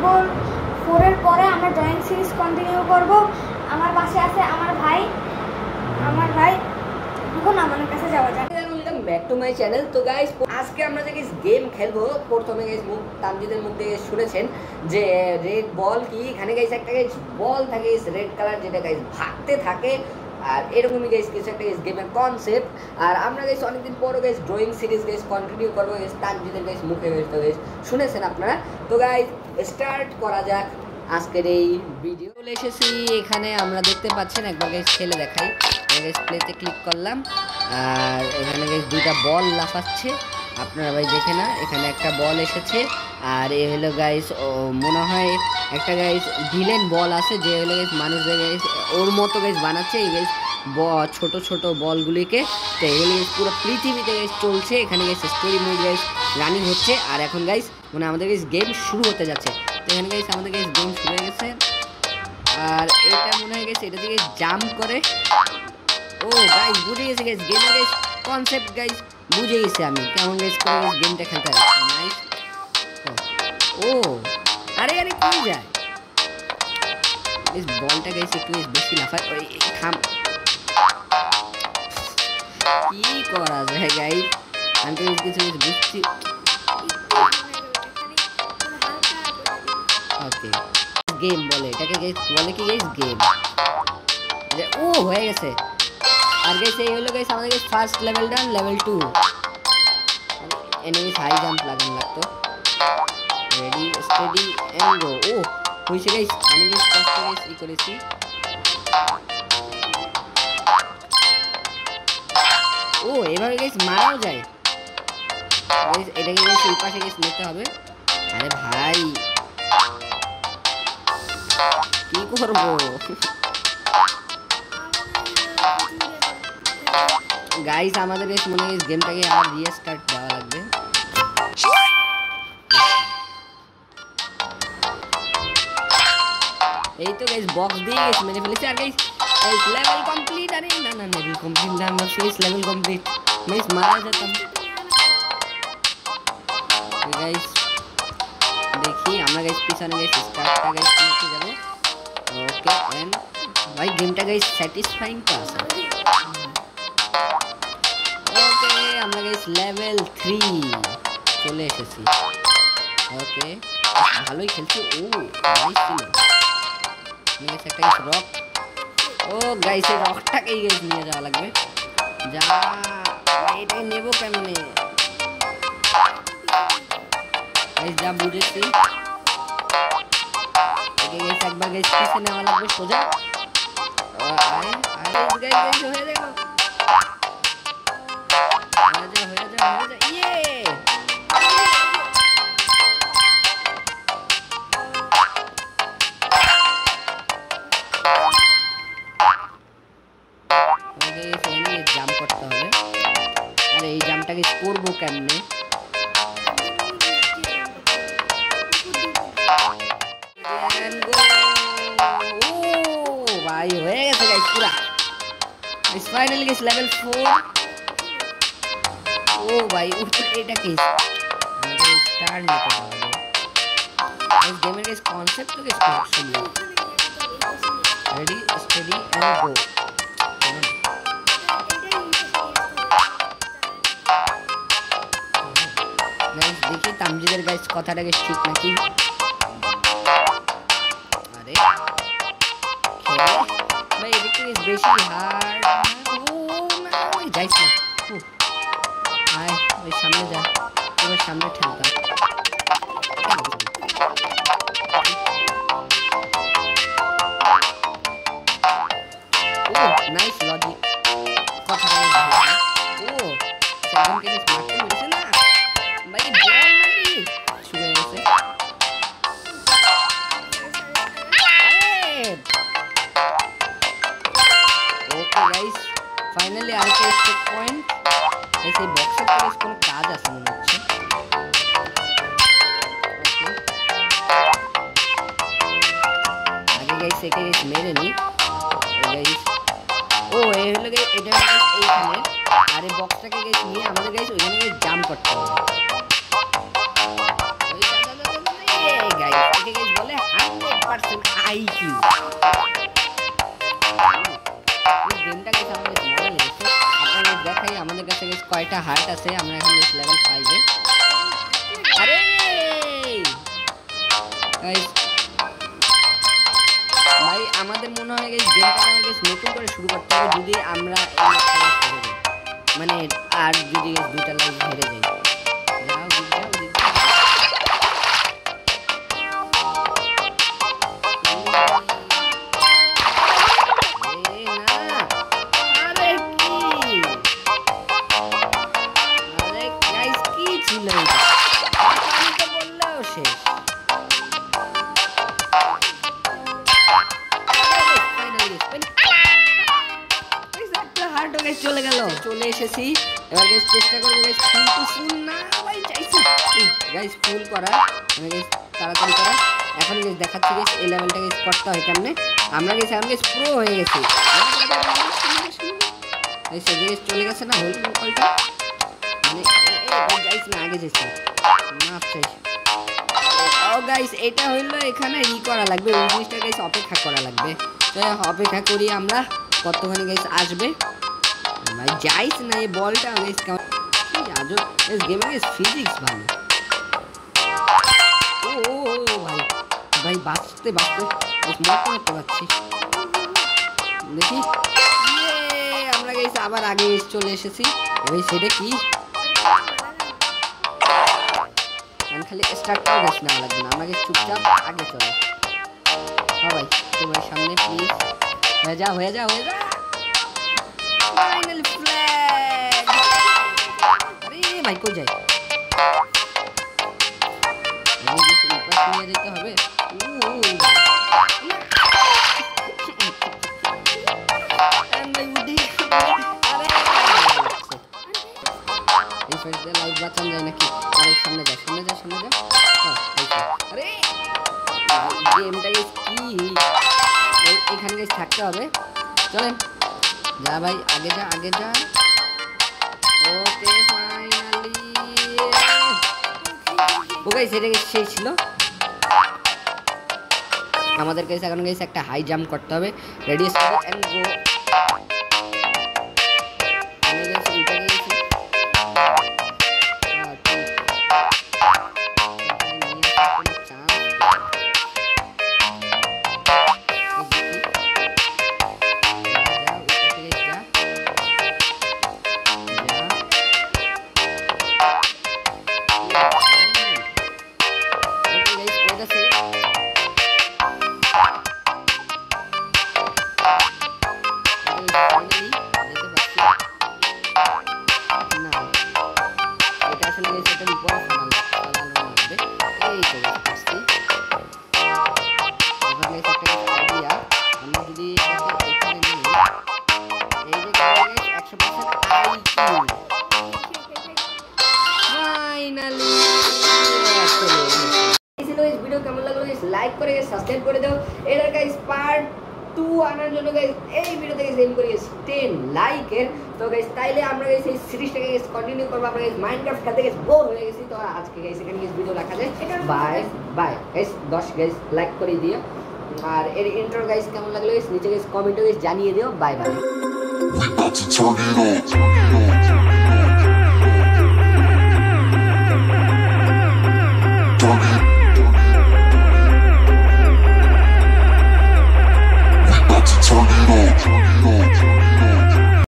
4 এর পরে আমরা ড্রয়িং সিরিজ কন্টিনিউ করব। আমার পাশে আছে আমার ভাই এখন আমাদের কাছে যাওয়া যাক। Welcome back to my channel. তো গাইস আজকে আমরা যে গেম খেলবো, প্রথমে গাইস তামজিদের মধ্যে শুনেছেন যে রেড বল কি, এখানে গাইস একটা গাইস বল থাকে রেড কালার, যেটা গাইস ভাগতে থাকে। আর এরকমই গাইস কিছু একটা গেমের কনসেপ্ট। আর আমরা গাইস অনেকদিন পরও guys drawing series guys continue করবো গাইস তামজিদের গাইস মুখে গাইস শুনেছেন আপনারা। তো গাইস স্টার্ট করা যাক আজকের এই ভিডিও। চলে এসেছি এখানে, আমরা দেখতে পাচ্ছেন একবার গাইস খেলে দেখাই। গাইস প্লেতে ক্লিক করলাম আর এখানে গাইস দুইটা বল লাফাচ্ছে, আপনারা ভাই দেখে না, এখানে একটা বল এসেছে। আর এ হলো গাইস মনে হয় একটা গাইস ভিলেন বল আছে, যে হলো গাইস মানুষদের গাইস ওর মতো গাইস বানাচ্ছে এই গাইস ছোট ছোট বলগুলিকে। তো এগুলো গাইস পুরো পৃথিবীতে গাইস চলছে, এখানে guys story mode guys running হচ্ছে। আর এখন গাইস মানে আমাদের গাইস গেম শুরু হতে যাচ্ছে। তো এখানে গাইস আমাদের গাইস গেম শুরু হয়ে গেছে। আর এটা মনে হয় গেছে এটা দিকে জাম্প করে। ও গাইস বুঝে গেছে গাইস গেমের গাইস কনসেপ্ট গাইস বুঝে গেছি আমি, কেমন গাইস করে গাইস গেমটা খেলতে হয়। নাইস। ও আরে আরে কই যায় গাইস, বলটা গাইস একটু বেশি লাফায়। ওই থাম, কি করা যায় গাইস, আমি তো কিছু বুঝছি। ওকে গেম বলে এটাকে গাইস, বলে কি গাইস গেম। ও হয়ে গেছে। আর গাইস এই হলো গাইস আমাদের guys first level done, level 2 enemies high jump লাগানো লাগতো। Ready steady and go. ও হইছে গাইস, আমি গাইস ফার্স্ট গাইস ই করেছি। ও এভাবে গাইস মারাও যায় গাইস, এটাকে গাইস এই পাশে গাইস নিতে হবে। আরে ভাই কি করবো গাইস, আমাদের গাইস মনে হয় গেমটাকে আবার রিস্টার্ট দেওয়া লাগবে। এই তো গাইস বক্স দিয়ে গাইস মেরে ফেলেছি। আর গাইস এই লেভেল কমপ্লিট। আরে না না লেভেল কমপ্লিট না, আমরা শেষ লেভেল কমপ্লিট গাইস, মারা যেতাম। গাইস দেখি আমরা গাইস পিছনে গাইস স্টার্টটা গাইস করতে যাব। ওকে এন্ড ভাই গেমটা গাইস স্যাটিসফাইং তো আছে। ওকে আমরা গাইস লেভেল 3 চলে এসেছি। ওকে ভালোই খেলছি। ও নাইস ছিল গাইস, একটা গাইস রক। ও গাইস এই রকটাকেই গাইস নিয়ে যাওয়া লাগবে। যা এটা নেব কেমনে গাইস, যা বুঝেছি। ওকে গাইস একবার গাইস পিছে নেওয়া লাগবে সোজা। আরে আরে গাইস গাইস হয়ে দেখো, হয়ে যা ইয়ে। জাম্প করতে হবে। আর এই জাম্পটাকে করবো কেমনে? ভাই হয়ে গেছে গাইস পুরা। Finally guys level 4। ও ভাই এটা কি আমাদের স্টার নিতে হবে গাইস, গেমের গাইস কনসেপ্ট তো গাইস খুব সুন্দর। Ready steady and go. Guys দেখি তামজিদের গাইস কথাটা গাইস ঠিক নাকি। আরে খেলে ভাই এদিকে গাইস বেশি হার্ড। ও না ওই যাইস না, আয় ওই সামনে যা, ওই সামনে ঠেলতাম। ও নাইস লজিক, কথাটা ভালো। ও সেভেনকে গাইস মারতে মেরেছে না ভাই, বল নাকি শুরু হয়ে গেছে। ওকে গাইস ফাইনালি আরেকটা স্টেক পয়েন্ট। এই বক্সের পরে কোনো কাজ আছে মনে হচ্ছে। আগে গাইস একে গাইস মেরে নি গাইস। ও এই হলো গাইস এটা গাইস এইখানে। আর এই বক্সটাকে গাইস নিয়ে আমাদের গাইস ওইখানে গাইস জাম্প করতে হবে। ওই গাইস একে গাইস আইকিউ। এই গেমটা গাইস আমাদের মজা লেগেছে। আপনাদের দেখাই আমাদের কাছে গাইস কয়টা হার্ট আছে। আমরা এখন গাইস লেভেল 5 এ। আরে গাইস ভাই আমাদের মনে হয় গাইস গেমটা আমরা গাইস নতুন করে শুরু করতে হবে যদি আমরা মানে আর যদি দুইটা লাইভ হেরে যাই। চলে গেল, চলে এসেছি। এবার গাইস চেষ্টা করব গাইস ফুল টু ফুল না ভাই চাইছি গাইস ফুল করা, মানে গাইস তাড়াতাড়ি করা। এখন গাইস দেখাচ্ছি গাইস এই লেভেলটা গাইস করতে হয় কেমনে। আমরা গাইস এখন গাইস প্রো হয়ে গেছি গাইস। গাইস চলে গেছে না হোল কলটা, মানে এই গাইস না আগে যাইছে না চাইছি। ও গাইস এটা হইলো এখানে ই করা লাগবে, ওই জিনিসটা গাইস অপেক্ষা করা লাগবে। তো অপেক্ষা করি আমরা কতখানি গাইস আসবে। ভাই যাইস না এই বলটা গাইস কেমন আজব এই গেমে গাইস ফিজিক্স ভালো। ও ভাই ভাই বাঁচতে বাঁচতে গাইস মারতে পারছি দেখি। আমরা গাইস আবার আগে চলে এসেছি। ভাই সেটা কি খালি স্টার্ট করে গাইস না লাগবে না, আমরা গাইস চুপচাপ আগে চলে। হ্যাঁ ভাই তোমার সামনে প্লিজ হয়ে যা হয়ে যা হয়ে যা। Final flag. আরে ভাই কই যাই এই যে উপর নিয়ে যেতে হবে। এই ফাইটে লাইভ বাঁচান যায় নাকি? আরে সামনে যা সামনে যা সামনে যা। আরে গেমটা কি এখানে গাইস থাকতে হবে। চলেন যা ভাই আগে যা আগে যা। ওকে ফাইনালি ও গাইস এটা শেষ ছিল। আমাদের কাছে এখন গাইস একটা হাই জাম্প করতে হবে। Ready start and go. আমি গাইস এটা গাইস লাইক করে সাবস্ক্রাইব করে দাও। এর গাইস পার্ট 2 আনার জন্য গাইস এই ভিডিওতে গাইস এম করি 10 লাইকের। তো গাইস তাইলে আমরা গাইস এই সিরিজটাকে গাইস কন্টিনিউ করব। আমরা গাইস মাইনক্রাফট খেলতে গাইস বোর হয়ে গেছি। তো আজকে গাইস এখানে গাইস ভিডিও রাখা যায়। Bye bye guys 10 guys like করে দিও। আর এর ইন্ট্রো গাইস কেমন লাগলো গাইস নিচে গাইস কমেন্টে গাইস জানিয়ে দিও। Bye bye.